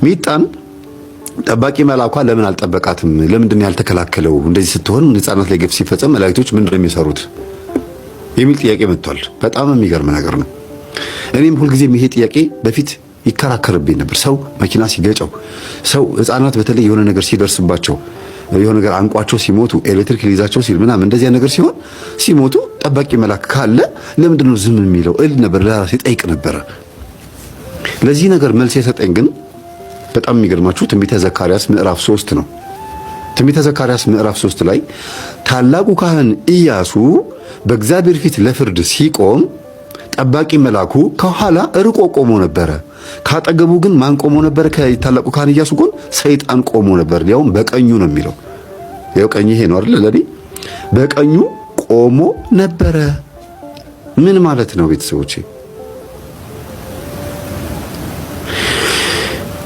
ሚጣን ጠባቂ መልአኳ ለምን አልጠበቃትም? ለምንድን ነው ያልተከላከለው? እንደዚህ ስትሆን ሕፃናት ላይ ግፍ ሲፈጸም መላእክቶች ምንድን ነው የሚሰሩት የሚል ጥያቄ መጥቷል። በጣም የሚገርም ነገር ነው። እኔም ሁልጊዜም ይሄ ጥያቄ በፊት ይከራከርብኝ ነበር። ሰው መኪና ሲገጨው፣ ሰው ሕፃናት በተለይ የሆነ ነገር ሲደርስባቸው፣ የሆነ ነገር አንቋቸው ሲሞቱ፣ ኤሌክትሪክ ሊይዛቸው ሲል ምናምን እንደዚያ ነገር ሲሆን ሲሞቱ ጠባቂ መልአክ ካለ ለምንድን ነው ዝም የሚለው እል ነበር፣ ለራሴ ጠይቅ ነበረ። ለዚህ ነገር መልስ የሰጠኝ ግን በጣም የሚገርማችሁ ትንቢተ ዘካርያስ ምዕራፍ 3 ነው። ትንቢተ ዘካርያስ ምዕራፍ 3 ላይ ታላቁ ካህን ኢያሱ በእግዚአብሔር ፊት ለፍርድ ሲቆም ጠባቂ መልአኩ ከኋላ ርቆ ቆሞ ነበረ። ካጠገቡ ግን ማን ቆሞ ነበረ? ከታላቁ ካህን ኢያሱ ጎን ሰይጣን ቆሞ ነበር። ያውም በቀኙ ነው የሚለው። ያው ቀኝ ይሄ ነው አይደል? ለኔ በቀኙ ቆሞ ነበረ። ምን ማለት ነው ቤተሰቦቼ?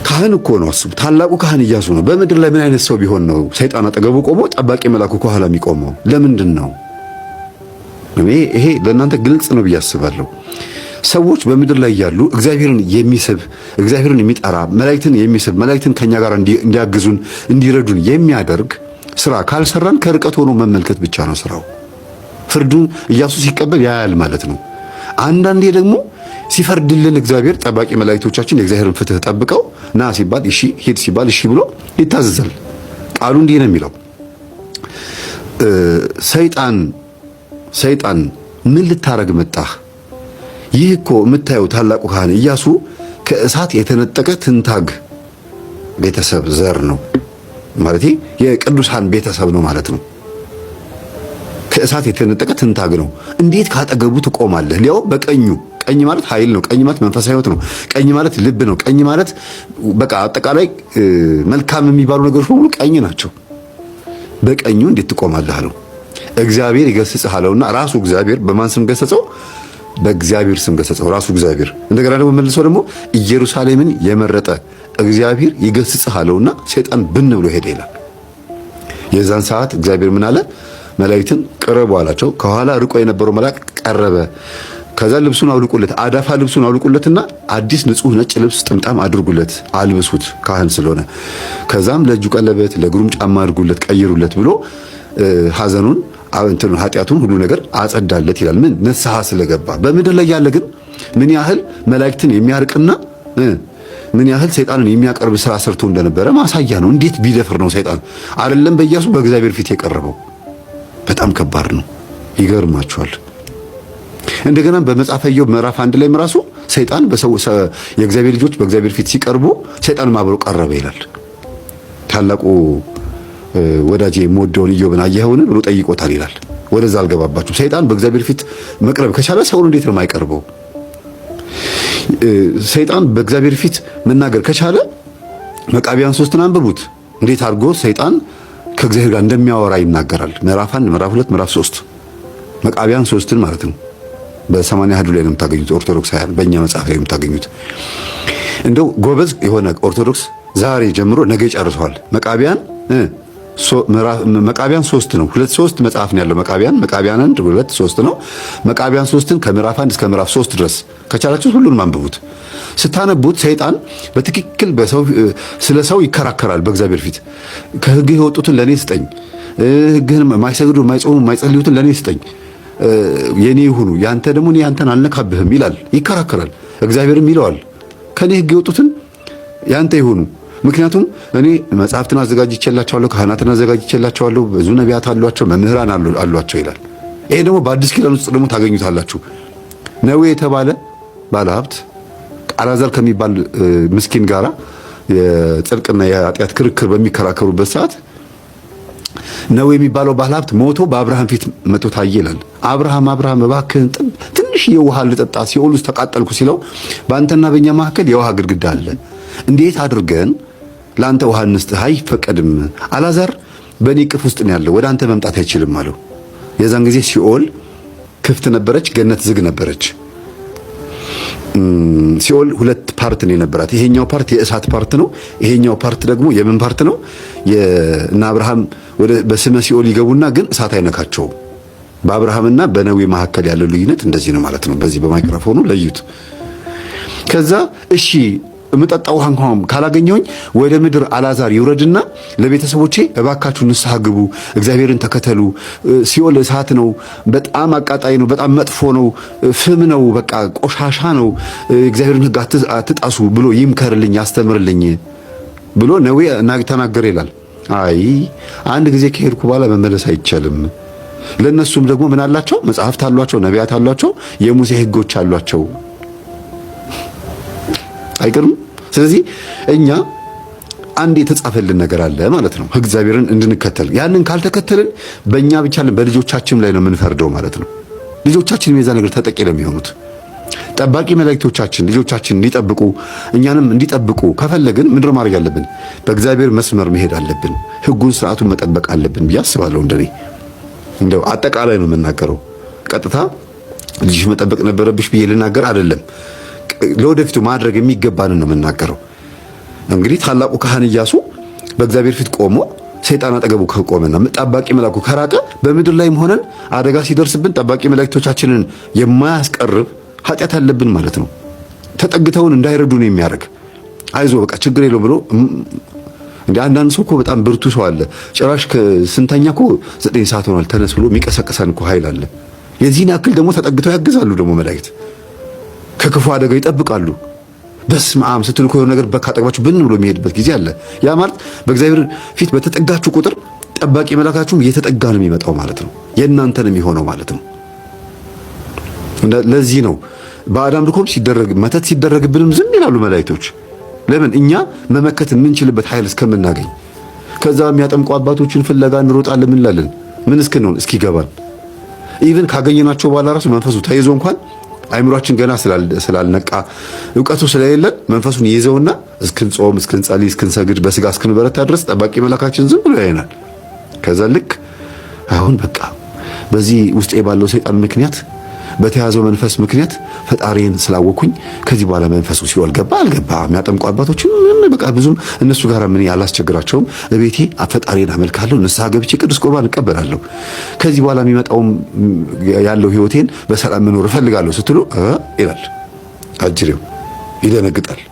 ካህን እኮ ነው። አስቡ፣ ታላቁ ካህን ኢያሱ ነው። በምድር ላይ ምን አይነት ሰው ቢሆን ነው ሰይጣን አጠገቡ ቆሞ ጠባቂ መልአኩ ከኋላ የሚቆመው? ለምንድን ነው? ይሄ ለእናንተ ግልጽ ነው ብዬ አስባለሁ። ሰዎች በምድር ላይ ያሉ እግዚአብሔርን የሚስብ እግዚአብሔርን የሚጠራ መላእክትን የሚስብ መላእክትን ከኛ ጋር እንዲያግዙን እንዲረዱን የሚያደርግ ስራ ካልሰራን ከርቀት ሆኖ መመልከት ብቻ ነው ስራው። ፍርዱን ኢያሱ ሲቀበል ያያል ማለት ነው። አንዳንዴ ደግሞ ሲፈርድልን እግዚአብሔር ጠባቂ መላእክቶቻችን የእግዚአብሔርን ፍትህ ጠብቀው ና ሲባል እሺ፣ ሂድ ሲባል እሺ ብሎ ይታዘዛል። ቃሉ እንዲህ ነው የሚለው ሰይጣን ምን ልታረግ መጣህ? ይህ እኮ የምታየው ታላቁ ካህን ኢያሱ ከእሳት የተነጠቀ ትንታግ ቤተሰብ ዘር ነው ማለት የቅዱሳን ቤተሰብ ነው ማለት ነው። ከእሳት የተነጠቀ ትንታግ ነው። እንዴት ካጠገቡ ትቆማለህ? ሊያው በቀኙ። ቀኝ ማለት ኃይል ነው። ቀኝ ማለት መንፈሳዊ ሕይወት ነው። ቀኝ ማለት ልብ ነው። ቀኝ ማለት በቃ አጠቃላይ መልካም የሚባሉ ነገሮች በሙሉ ቀኝ ናቸው። በቀኙ እንዴት ትቆማለህ አለው። እግዚአብሔር ይገስጽህ አለውና ራሱ እግዚአብሔር በማን ስም ገሰጸው? በእግዚአብሔር ስም ገሰጸው ራሱ እግዚአብሔር። እንደገና ደግሞ መልሶ ደግሞ ኢየሩሳሌምን የመረጠ እግዚአብሔር ይገስጽህ አለውና ሰይጣን ብን ብሎ ሄደ ይላል። የዛን ሰዓት እግዚአብሔር ምን አለ? መላእክትን ቅረቡ አላቸው። ከኋላ ርቆ የነበረው መልአክ ቀረበ። ከዛ ልብሱን አውልቁለት፣ አዳፋ ልብሱን አውልቁለትና አዲስ ንጹህ ነጭ ልብስ ጥምጣም አድርጉለት፣ አልብሱት ካህን ስለሆነ። ከዛም ለእጁ ቀለበት ለእግሩም ጫማ አድርጉለት፣ ቀይሩለት ብሎ ሐዘኑን ኃጢአቱን ሁሉ ነገር አጸዳለት ይላል። ምን ንስሐ ስለገባ። በምድር ላይ ያለ ግን ምን ያህል መላእክትን የሚያርቅና ምን ያህል ሰይጣንን የሚያቀርብ ስራ ሰርቶ እንደነበረ ማሳያ ነው። እንዴት ቢደፍር ነው ሰይጣን አይደለም በኢያሱ በእግዚአብሔር ፊት የቀረበው? በጣም ከባድ ነው። ይገርማችኋል። እንደገና በመጽሐፈ ኢዮብ ምዕራፍ 1 ላይ ራሱ ሰይጣን የእግዚአብሔር ልጆች በእግዚአብሔር ፊት ሲቀርቡ ሰይጣን ማብሮ ቀረበ ይላል። ታላቁ ወዳጄ የምወደውን ኢዮብን አየኸውን ብሎ ጠይቆታል ይላል። ወደዛ አልገባባችሁ። ሰይጣን በእግዚአብሔር ፊት መቅረብ ከቻለ ሰውን እንዴት ነው የማይቀርበው? ሰይጣን በእግዚአብሔር ፊት መናገር ከቻለ መቃቢያን 3ን አንብቡት። እንዴት አድርጎ ሰይጣን ከእግዚአብሔር ጋር እንደሚያወራ ይናገራል። ምዕራፍ 1 ምዕራፍ 2 ምዕራፍ 3 መቃቢያን 3ን ማለት ነው። በ80 አሐዱ ላይ ነው የምታገኙት። ኦርቶዶክሳውያን በእኛ መጽሐፍ ላይ የምታገኙት። እንደው ጎበዝ የሆነ ኦርቶዶክስ ዛሬ ጀምሮ ነገ ይጨርሰዋል። መቃቢያን 3 ነው። 2-3 መጽሐፍ ነው ያለው። መቃቢያን 1 2 3 ነው። መቃቢያን 3ን ከምዕራፍ 1 እስከ ምዕራፍ 3 ድረስ ከቻላችሁ ሁሉንም አንብቡት። ስታነቡት ሰይጣን በትክክል ስለ ሰው ይከራከራል በእግዚአብሔር ፊት። ከሕግህ የወጡትን ለኔ ስጠኝ፣ ሕግህን የማይሰግዱ የማይጾሙ የማይጸልዩትን ለኔ ስጠኝ፣ የኔ ይሁኑ፣ ያንተ ደግሞ እኔ ያንተን አልነካብህም ይላል። ይከራከራል። እግዚአብሔርም ይለዋል ከኔ ሕግ የወጡትን ያንተ ይሁኑ፣ ምክንያቱም እኔ መጽሐፍትን አዘጋጅቼላቸዋለሁ፣ ካህናትን አዘጋጅቼላቸዋለሁ፣ ብዙ ነቢያት አሏቸው፣ መምህራን አሏቸው ይላል። ይሄ ደግሞ በአዲስ ኪዳን ውስጥ ደግሞ ታገኙታላችሁ። ነዌ የተባለ ባለሀብት አልዓዛር ከሚባል ምስኪን ጋራ የጽድቅና የኃጢአት ክርክር በሚከራከሩበት ሰዓት ነዌ የሚባለው ባለሀብት ሞቶ በአብርሃም ፊት መቶ ታየ ይላል። አብርሃም እባክህን ትንሽ የውሃ ልጠጣ ሲኦል ውስጥ ተቃጠልኩ ሲለው በአንተና በእኛ መካከል የውሃ ግድግዳ አለ፣ እንዴት አድርገን ለአንተ ውሃ እንስጥህ? አይፈቀድም፣ አልዓዛር በእኔ እቅፍ ውስጥ ነው ያለው፣ ወደ አንተ መምጣት አይችልም አለው። የዛን ጊዜ ሲኦል ክፍት ነበረች፣ ገነት ዝግ ነበረች። ሲኦል 2 ፓርት ነው የነበራት። ይሄኛው ፓርት የእሳት ፓርት ነው፣ ይሄኛው ፓርት ደግሞ የምን ፓርት ነው? እና አብርሃም በስመ ሲኦል ይገቡና ግን እሳት አይነካቸውም። በአብርሃምና በነዌ መካከል ያለው ልዩነት እንደዚህ ነው ማለት ነው። በዚህ በማይክሮፎኑ ለዩት። ከዛ እሺ የምጠጣው ውሃ እንኳን ካላገኘሁኝ ወደ ምድር አልዓዛር ይውረድና ለቤተሰቦቼ እባካችሁ ንስሐ ግቡ፣ እግዚአብሔርን ተከተሉ፣ ሲኦል እሳት ነው፣ በጣም አቃጣይ ነው፣ በጣም መጥፎ ነው፣ ፍም ነው፣ በቃ ቆሻሻ ነው፣ እግዚአብሔርን ሕግ አትጣሱ ብሎ ይምከርልኝ፣ ያስተምርልኝ ብሎ ነዌ ተናገረ ይላል። አይ አንድ ጊዜ ከሄድኩ በኋላ መመለስ አይቻልም። ለነሱም ደግሞ ምን አላቸው? መጽሐፍት አሏቸው፣ ነቢያት አሏቸው፣ የሙሴ ሕጎች አሏቸው። አይቀርም። ስለዚህ እኛ አንድ የተጻፈልን ነገር አለ ማለት ነው፣ እግዚአብሔርን እንድንከተል። ያንን ካልተከተልን በእኛ ብቻ በልጆቻችን ላይ ነው የምንፈርደው ማለት ነው። ልጆቻችን የዛ ነገር ተጠቂ ነው የሚሆኑት። ጠባቂ መላእክቶቻችን ልጆቻችን እንዲጠብቁ እኛንም እንዲጠብቁ ከፈለግን ምንድን ማድረግ አለብን? በእግዚአብሔር መስመር መሄድ አለብን። ሕጉን ስርዓቱን መጠበቅ አለብን ብዬ አስባለሁ። እንደው አጠቃላይ ነው የምናገረው። ቀጥታ ልጅሽ መጠበቅ ነበረብሽ ብዬ ልናገር አይደለም። ለወደፊቱ ማድረግ የሚገባንን ነው የምናገረው። እንግዲህ ታላቁ ካህን ኢያሱ በእግዚአብሔር ፊት ቆሞ ሰይጣን አጠገቡ ከቆመና ጠባቂ መልአኩ ከራቀ በምድር ላይም ሆነን አደጋ ሲደርስብን ጠባቂ መላእክቶቻችንን የማያስቀርብ ኃጢአት አለብን ማለት ነው። ተጠግተውን እንዳይረዱን የሚያደርግ አይዞ በቃ ችግር የለውም ብሎ እንደ አንዳንድ ሰው እኮ በጣም ብርቱ ሰው አለ። ጭራሽ ከስንተኛ እኮ 9 ሰዓት ሆኗል ተነስ ብሎ የሚቀሰቅሰን እኮ ኃይል አለ። የዚህን ያክል ደግሞ ተጠግተው ያግዛሉ። ደግሞ መላእክት ከክፉ አደጋ ይጠብቃሉ። በስመ አብ ስትሉ እኮ የሆነ ነገር በካጠገባችሁ ብን ብሎ የሚሄድበት ጊዜ አለ። ያ ማለት በእግዚአብሔር ፊት በተጠጋችሁ ቁጥር ጠባቂ መልአካችሁም እየተጠጋ ነው የሚመጣው ማለት ነው። የእናንተን የሚሆነው ማለት ነው። ለዚህ ነው በአዳም ልኮም ሲደረግ መተት ሲደረግብንም ዝም ይላሉ መላእክቶች። ለምን? እኛ መመከት የምንችልበት ኃይል እስከምናገኝ። ከዛ የሚያጠምቁ አባቶችን ፍለጋ እንሮጣለን። ምን ላለን ምን እስክንሆን እስኪገባን ኢቭን ካገኘናቸው በኋላ ራሱ መንፈሱ ተይዞ እንኳን አይምሯችን ገና ስላልነቃ ዕውቀቱ ስለሌለን መንፈሱን ይዘውና እስክንጾም እስክንጸልይ እስክንሰግድ በስጋ እስክንበረታ ድረስ ጠባቂ መልአካችን ዝም ብሎ ያየናል። ከዛ ልክ አሁን በቃ በዚህ ውስጤ ባለው ሰይጣን ምክንያት በተያዘው መንፈስ ምክንያት ፈጣሪን ስላወኩኝ ከዚህ በኋላ መንፈሱ ሲወል ገባ አልገባ የሚያጠምቁ አባቶችን በቃ ብዙም እነሱ ጋር ምን ያላስቸግራቸውም። እቤቴ ፈጣሪን አመልካለሁ፣ ንስሐ ገብቼ ቅዱስ ቁርባን እቀበላለሁ። ከዚህ በኋላ የሚመጣውም ያለው ህይወቴን በሰላም መኖር እፈልጋለሁ ስትሉ ይላል አጅሬው፣ ይደነግጣል።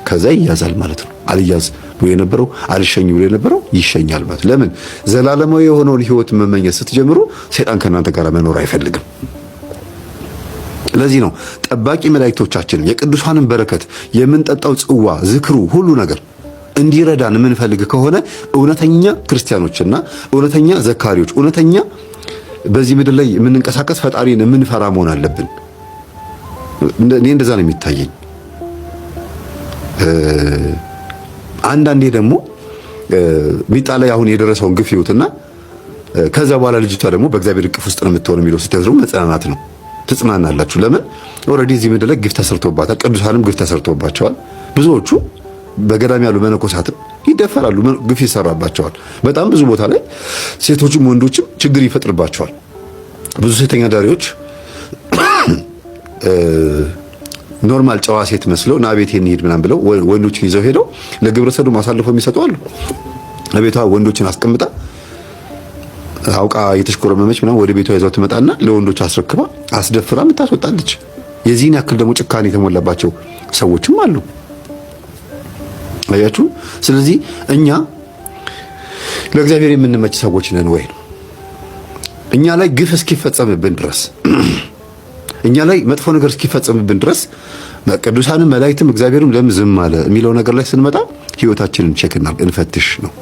ከዛ ይያዛል ማለት ነው። አልያዝ ብሎ የነበረው አልሸኝ ብሎ የነበረው ይሸኛል ማለት። ለምን? ዘላለማዊ የሆነውን ህይወት መመኘት ስትጀምሩ ሰይጣን ከእናንተ ጋር መኖር አይፈልግም። ለዚህ ነው ጠባቂ መላእክቶቻችን የቅዱሳንን በረከት የምንጠጣው ጽዋ ዝክሩ ሁሉ ነገር እንዲረዳን የምንፈልግ ከሆነ እውነተኛ ክርስቲያኖችና እውነተኛ ዘካሪዎች እውነተኛ በዚህ ምድር ላይ የምንንቀሳቀስ ፈጣሪን የምንፈራ መሆን አለብን። እኔ እንደዛ ነው የሚታየኝ። አንዳንዴ ደግሞ ሚጣ ላይ አሁን የደረሰውን ግፍ ይውትና ከዛ በኋላ ልጅቷ ደግሞ በእግዚአብሔር እቅፍ ውስጥ ነው የምትሆነው የሚለው ስትያዝሩ መጽናናት ነው። ትጽናናላችሁ። ለምን? ኦልሬዲ እዚህ ምድር ላይ ግፍ ተሰርቶባታል። ቅዱሳንም ግፍ ተሰርቶባቸዋል። ብዙዎቹ በገዳም ያሉ መነኮሳትም ይደፈራሉ፣ ግፍ ይሰራባቸዋል። በጣም ብዙ ቦታ ላይ ሴቶችም ወንዶችም ችግር ይፈጥርባቸዋል። ብዙ ሴተኛ ዳሪዎች ኖርማል ጨዋ ሴት መስለው ና ቤቴ እንሂድ ምናምን ብለው ወንዶችን ይዘው ሄደው ለግብረ ሰዶም አሳልፈው የሚሰጡ አሉ። ለቤቷ ወንዶችን አስቀምጣ አውቃ የተሽኮረመመች ምናምን ወደ ቤቷ ይዛው ትመጣና ለወንዶች አስረክባ አስደፍራ ምታስወጣለች። የዚህን ያክል ደግሞ ጭካኔ የተሞላባቸው ሰዎችም አሉ። አያችሁ። ስለዚህ እኛ ለእግዚአብሔር የምንመች ሰዎች ነን ወይ? እኛ ላይ ግፍ እስኪፈጸምብን ድረስ እኛ ላይ መጥፎ ነገር እስኪፈጸምብን ድረስ ቅዱሳንም መላእክትም እግዚአብሔርም ለምን ዝም አለ የሚለው ነገር ላይ ስንመጣ ህይወታችንን ቼክ እንፈትሽ ነው።